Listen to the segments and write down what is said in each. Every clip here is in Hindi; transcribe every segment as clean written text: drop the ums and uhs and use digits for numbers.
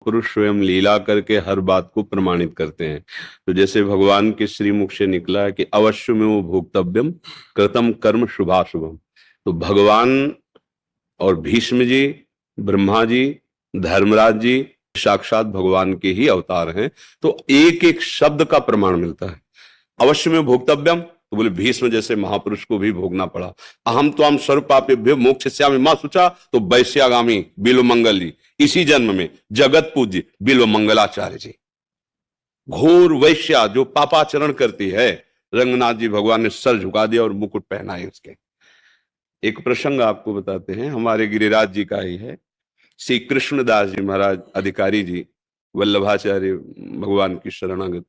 महापुरुष स्वयं लीला करके हर बात को प्रमाणित करते हैं। तो जैसे भगवान के श्रीमुख से निकला है कि अवश्य में वो भोक्तव्यम कृतम कर्म शुभाशुभम। तो भगवान और भीष्म जी, ब्रह्मा जी, धर्मराज जी साक्षात भगवान के ही अवतार हैं। तो एक एक शब्द का प्रमाण मिलता है। अवश्य में भोक्तव्यम, तो बोले भीष्म जैसे महापुरुष को भी भोगना पड़ा। अहम तो हम स्वरूपापेभ्यो मोक्षयिष्यामि मां शुचा, तो वैश्यागामी बिल्व मंगल जी इसी जन्म में जगत पूज्य बिल्व मंगलाचार्य जी। घोर वैश्या जो पापाचरण करती है, रंगनाथ जी भगवान ने सर झुका दिया और मुकुट पहनाए उसके। एक प्रसंग आपको बताते हैं, हमारे गिरिराज जी का ही है। श्री कृष्णदास जी महाराज अधिकारी जी वल्लभाचार्य भगवान की शरणागत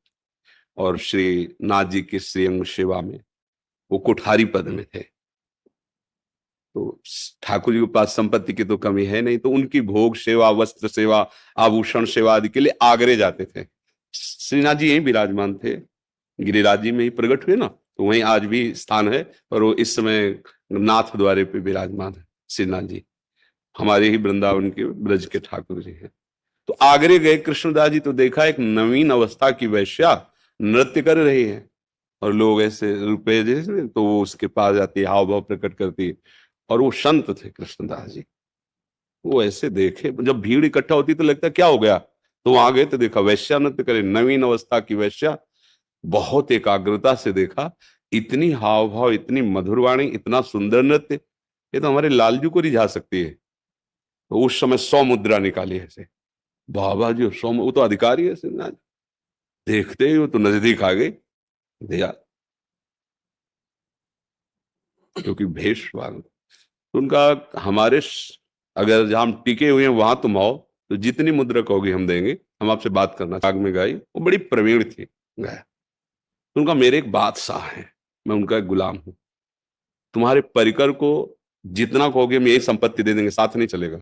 और श्री नाथ जी की श्रीअंग सेवा में वो कुठारी पद में थे। तो ठाकुर जी के पास संपत्ति की तो कमी है नहीं, तो उनकी भोग सेवा, वस्त्र सेवा, आभूषण सेवा आदि के लिए आगरे जाते थे। श्रीनाथ जी यहीं विराजमान थे, गिरिराज जी में ही प्रकट हुए ना, तो वहीं आज भी स्थान है। और वो इस समय नाथ द्वारे पे विराजमान है श्रीनाथ जी, हमारे ही वृंदावन के ब्रज के ठाकुर जी हैं। तो आगरे गए कृष्णदास जी, तो देखा एक नवीन अवस्था की वैश्या नृत्य कर रही है और लोग ऐसे रुपए जैसे, तो वो उसके पास जाती है, हाव भाव प्रकट करती है। और वो संत थे कृष्णदास जी, वो ऐसे देखे, जब भीड़ इकट्ठा होती तो लगता क्या हो गया, तो वहां गए तो देखा वैश्या नृत्य करे, नवीन अवस्था की वैश्या। बहुत एकाग्रता से देखा, इतनी हाव भाव, इतनी मधुर वाणी, इतना सुंदर नृत्य, ये तो हमारे लालजू को रिझा सकती है। तो उस समय 100 मुद्रा निकाली ऐसे, बाबा जी 100, वो तो अधिकारी है सिन्हा, देखते ही वो तो नजदीक आ गई, दिया क्योंकि भेष वाला। तो उनका हमारे अगर जहां हम टिके हुए हैं वहां तुम आओ, तो जितनी मुद्रा कहोगे हम देंगे, हम आपसे बात करना। आग में गाई, वो बड़ी प्रवीण थी गाया। तो उनका मेरे एक बादशाह है, मैं उनका एक गुलाम हूं, तुम्हारे परिकर को जितना कहोगे हम यही संपत्ति दे देंगे, साथ नहीं चलेगा,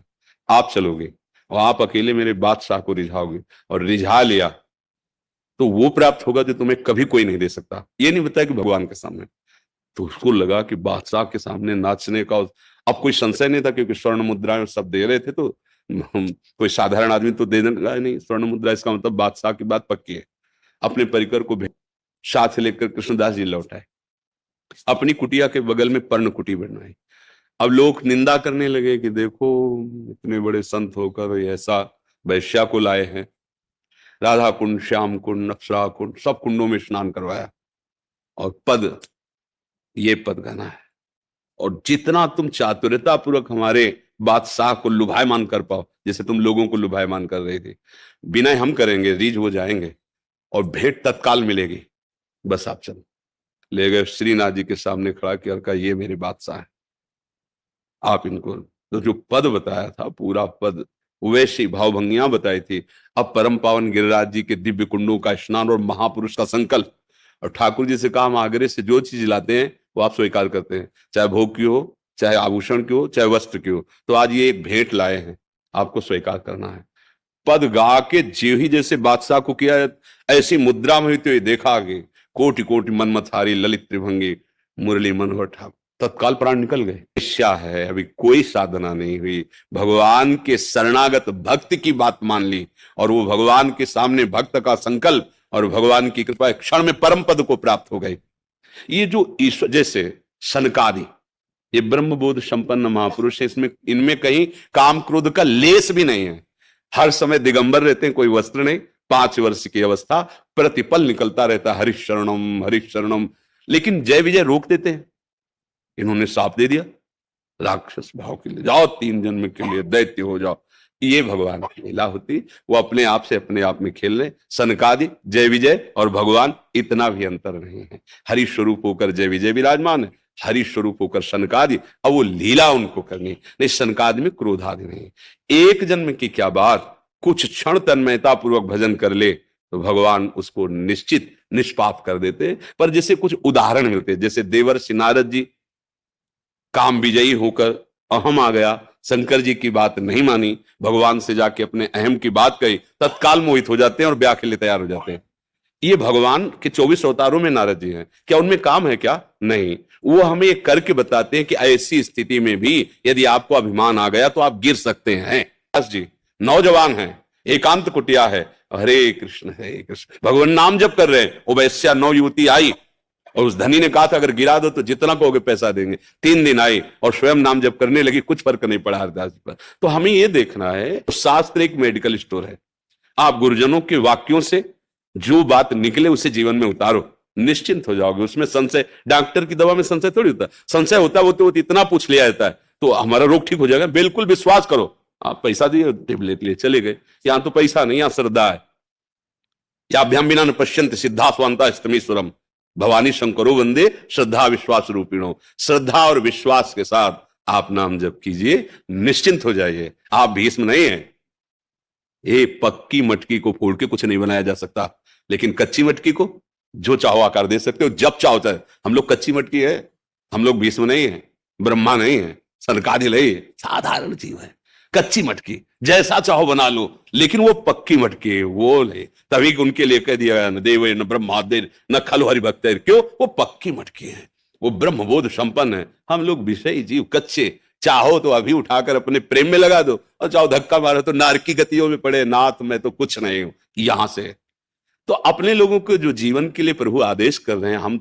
आप चलोगे और आप अकेले मेरे बादशाह को रिझाओगे, और रिझा लिया तो वो प्राप्त होगा जो तुम्हें कभी कोई नहीं दे सकता। ये नहीं बताया कि भगवान के सामने। तो उसको लगा कि बादशाह के सामने नाचने का अब कोई संशय नहीं था, क्योंकि स्वर्ण मुद्राएं सब दे रहे थे, तो कोई साधारण आदमी तो दे देगा नहीं स्वर्ण मुद्रा, इसका मतलब बादशाह की बात पक्की है। अपने परिकर को साथ लेकर कृष्णदास जी लौटाए, अपनी कुटिया के बगल में पर्ण कुटी बनवाई। अब लोग निंदा करने लगे कि देखो इतने बड़े संत होकर ऐसा वैश्या को लाए हैं। राधा कुंड, श्याम कुंड, नक्सरा कुंड, सब कुंडों में स्नान करवाया, और पद, ये पद गाना है, और जितना तुम चातुर्यता पूर्वक हमारे बादशाह को लुभायमान कर पाओ, जैसे तुम लोगों को लुभायमान कर रहे थे, विनय हम करेंगे, रीझ हो जाएंगे और भेंट तत्काल मिलेगी, बस आप चलो। ले गए श्रीनाथ जी के सामने खड़ा किया, कहा ये मेरे बादशाह है, आप इनको। तो जो पद बताया था पूरा पद, वैसी भावभंगियां बताई थी। अब परम पावन गिरिराज जी के दिव्य कुंडों का स्नान और महापुरुष का संकल्प, और ठाकुर जी से कहा हम आगरे से जो चीज लाते हैं वो आप स्वीकार करते हैं, चाहे भोग की हो, चाहे आभूषण की हो, चाहे वस्त्र की हो। तो आज ये एक भेंट लाए हैं, आपको स्वीकार करना है। पद गा के जीव ही जैसे बादशाह को किया, ऐसी मुद्रा में हुई देखा आगे, कोटि कोटि मनमथारी ललित त्रिभंगी मुरली मनोहर ठाकुर, तत्काल प्राण निकल गए। शिष्या है, अभी कोई साधना नहीं हुई, भगवान के शरणागत भक्त की बात मान ली, और वो भगवान के सामने भक्त का संकल्प और भगवान की कृपा क्षण में परम पद को प्राप्त हो गई। ये जो ईश्वर, जैसे सनकादि, ये ब्रह्मबोध संपन्न महापुरुष है, इसमें इनमें कहीं काम क्रोध का लेस भी नहीं है। हर समय दिगंबर रहते हैं, कोई वस्त्र नहीं, 5 वर्ष की अवस्था, प्रतिपल निकलता रहता हरिशरणम हरिशरणम, लेकिन जय विजय रोक देते हैं। इन्होंने साफ दे दिया, राक्षस भाव के लिए जाओ, 3 जन्म के लिए दैत्य हो जाओ। ये भगवान की लीला होती, वो अपने आप से अपने आप में खेल रहे। सनकादि, जय विजय और भगवान इतना भी अंतर नहीं है। हरि स्वरूप होकर जय विजय विराजमान है, हरि स्वरूप होकर सनकादि, अब वो लीला उनको करनी नहीं। सनकादि में क्रोधादि नहीं। एक जन्म की क्या बात, कुछ क्षण तन्मयता पूर्वक भजन कर ले तो भगवान उसको निश्चित निष्पाप कर देते। पर जैसे कुछ उदाहरण मिलते, जैसे देवर्षि नारद जी काम विजयी होकर अहम आ गया, शंकर जी की बात नहीं मानी, भगवान से जाके अपने अहम की बात कही, तत्काल मोहित हो जाते हैं और ब्याह के लिए तैयार हो जाते हैं। ये भगवान के 24 अवतारों में नारद जी हैं, क्या उनमें काम है क्या? नहीं। वो हमें ये करके बताते हैं कि ऐसी स्थिति में भी यदि आपको अभिमान आ गया तो आप गिर सकते हैं। जी नौजवान हैं, एकांत कुटिया है, हरे कृष्ण भगवान नाम जप कर रहे हैं। वो वैश्या 9 युवती आई और उस धनी ने कहा था अगर गिरा दो तो जितना कहोगे पैसा देंगे। 3 दिन आई और स्वयं नाम जप करने लगी, कुछ फर्क नहीं पड़ा हरदास जी पर। तो हमें ये देखना है, शास्त्र एक मेडिकल स्टोर है। आप गुरुजनों के वाक्यों से जो बात निकले उसे जीवन में उतारो, निश्चिंत हो जाओगे। उसमें संशय, डॉक्टर की दवा में संशय थोड़ी होता है। संशय होता है वो तो इतना पूछ लिया जाता है तो हमारा रोग ठीक हो जाएगा। बिल्कुल विश्वास करो। आप पैसा दिए, टेबलेट लिए चले गए। यहां तो पैसा नहीं, यहां श्रद्धा है। याभ्याम बिना न पश्यंत सिद्धा स्वांता स्तमीश्वरम भवानी शंकरो वंदे श्रद्धा विश्वास रूपिणो। श्रद्धा और विश्वास के साथ आप नाम जप कीजिए, निश्चिंत हो जाइए। आप भीष्म नहीं है। ये पक्की मटकी को फोड़ के कुछ नहीं बनाया जा सकता, लेकिन कच्ची मटकी को जो चाहो आकार दे सकते हो, जब चाहो चाहे। हम लोग कच्ची मटकी है, हम लोग भीष्म नहीं है, ब्रह्मा नहीं है, सरकारी नहीं है, साधारण जीव है। कच्ची मटकी जैसा चाहो बना लो, लेकिन वो पक्की मटकी है, वो ले। तभी उनके लिए कह दिया न देव न ब्रह्मादेर न खलो हरिभक्त। क्यों? वो पक्की मटकी है, वो ब्रह्मबोध संपन्न है। हम लोग विषयी जीव कच्चे। चाहो तो अभी उठाकर अपने प्रेम में लगा दो, और चाहो धक्का मारो तो नारकी गतियों में पड़े, नाथ मैं तो कुछ नहीं हूं। यहां से तो अपने लोगों को जो जीवन के लिए प्रभु आदेश कर रहे हैं, हम